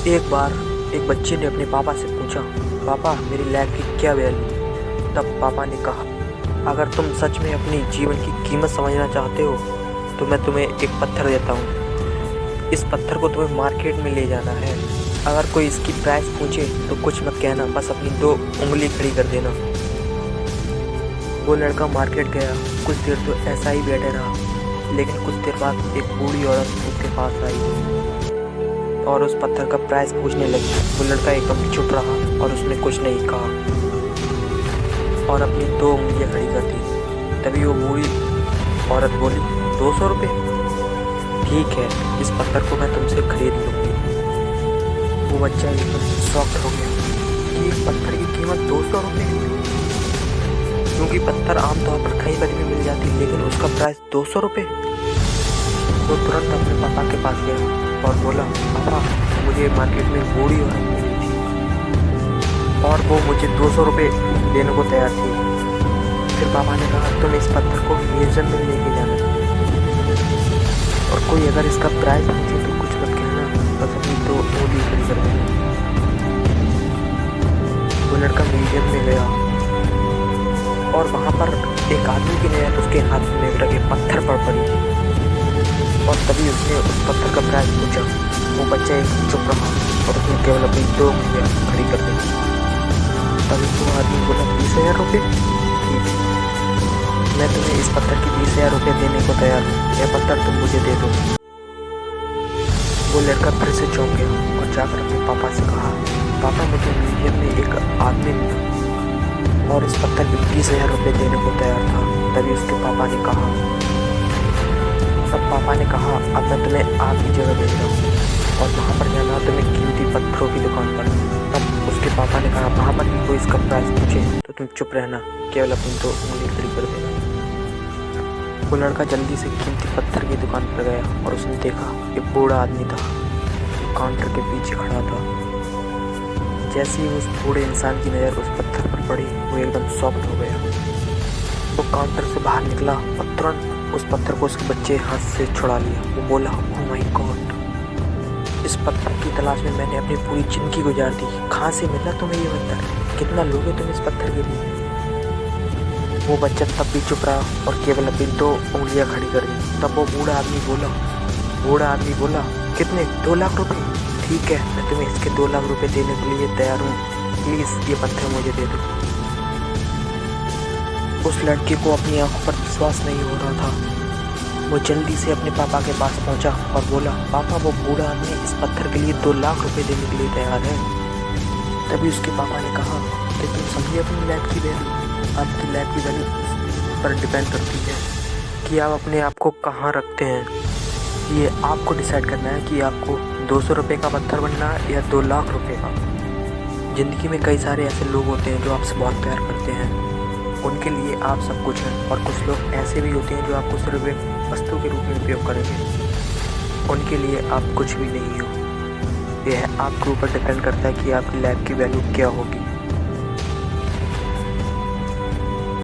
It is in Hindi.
एक बार एक बच्चे ने अपने पापा से पूछा, पापा मेरी लैब की क्या वैल्यू। तब पापा ने कहा, अगर तुम सच में अपनी जीवन की कीमत समझना चाहते हो तो मैं तुम्हें एक पत्थर देता हूँ। इस पत्थर को तुम्हें मार्केट में ले जाना है। अगर कोई इसकी प्राइस पूछे तो कुछ मत कहना, बस अपनी 2 उंगली खड़ी कर देना। वो लड़का मार्केट गया। कुछ देर तो ऐसा ही बैठे रहा, लेकिन कुछ देर बाद एक बूढ़ी औरत उसके पास आई और उस पत्थर का प्राइस पूछने लगी। वो लड़का एकदम चुप रहा और उसने कुछ नहीं कहा और अपनी 2 उंगलियां खड़ी कर दी। तभी वो बूढ़ी औरत बोली, 200 रुपये? ठीक है, इस पत्थर को मैं तुमसे खरीद लूँगी। वो बच्चा एकदम शॉक्ड हो गया कि एक पत्थर की कीमत 200 रुपये, क्योंकि पत्थर आमतौर पर कहीं पर भी मिल जाती है, लेकिन उसका प्राइस 200 रुपये। वो तुरंत अपने पापा के पास गया और बोला, पापा मुझे मार्केट में बूढ़ी औरत मिली थी और वो मुझे 200 रुपये देने को तैयार थी। फिर पापा ने कहा, तुम इस पत्थर को म्यूजियम में लेके जाना और कोई अगर इसका प्राइस पूछे तो कुछ मत कहना, बस अपनी 2 उंगली खड़ी कर देना। वो लड़का म्यूजियम में गया और वहाँ पर एक आदमी की नज़र उसके हाथ में रखे पत्थर पर पड़ी और तभी उसने उस पत्थर का प्राइस पूछा। वो बच्चा एक चुप रहा और उसने केवल अपनी 2 उंगलियां खड़ी कर दी। तभी वो आदमी बोला, 20,000 रुपये? ठीक, मैं तुम्हें इस पत्थर की 20,000 रुपये देने को तैयार हूँ। यह पत्थर तुम मुझे दे दो। वो लड़का फिर से चौंक गया और जाकर अपने पापा से कहा, पापा मुझे म्यूजियम में एक आदमी मिला और इस पत्थर के 20,000 रुपये देने को तैयार था। तभी उसके पापा ने कहा, अब मैं तुम्हें आखिरी जगह भेज रहा हूँ और वहाँ पर जाना तुम्हें कीमती पत्थरों की दुकान पर। तब उसके पापा ने कहा, वहाँ पर भी कोई इसका प्राइस पूछे तो तुम चुप रहना, केवल अपनी 2 उंगली खड़ी कर देना। वो लड़का जल्दी से कीमती पत्थर की दुकान पर गया और उसने देखा एक बूढ़ा आदमी था जो काउंटर के पीछे खड़ा था। जैसे ही उस बूढ़े इंसान की नज़र उस पत्थर पर पड़ी, वो एकदम शॉक्ड हो गया। वो काउंटर से बाहर निकला और तुरंत उस पत्थर को उसके बच्चे हाथ से छुड़ा लिया। वो बोला, ओह माय गॉड, इस पत्थर की तलाश में मैंने अपनी पूरी जिंदगी गुजार दी। कहाँ से मिला तुम्हें ये पत्थर? कितना लोगे तुम इस पत्थर के लिए? वो बच्चा तब भी चुप रहा और केवल अपनी 2 उंगलियां खड़ी कर दी। तब वो बूढ़ा आदमी बोला, कितने? 2 लाख रुपए? ठीक है, मैं तुम्हें इसके 2 लाख रुपए देने के लिए तैयार हूँ। प्लीज़ ये पत्थर मुझे दे दो। उस लड़के को अपनी आंखों पर विश्वास नहीं हो रहा था। वो जल्दी से अपने पापा के पास पहुंचा और बोला, पापा वो बूढ़ा आदमी इस पत्थर के लिए 2 लाख रुपए देने के लिए तैयार है। तभी उसके पापा ने कहा कि तुम समझिए अपनी लैब की वैल्यू। आपकी लैब की वैल्यू पर डिपेंड करती है कि आप अपने आप को कहाँ रखते हैं। ये आपको डिसाइड करना है कि आपको 200 रुपये का पत्थर बनना है या 2 लाख रुपये का। ज़िंदगी में कई सारे ऐसे लोग होते हैं जो आपसे बहुत प्यार करते हैं, उनके लिए आप सब कुछ हैं, और कुछ लोग ऐसे भी होते हैं जो आपको सिर्फ एक वस्तु के रूप में उपयोग करेंगे। उनके लिए आप कुछ भी नहीं हो। यह आपके ऊपर डिपेंड करता है कि आपकी लाइफ की वैल्यू क्या होगी।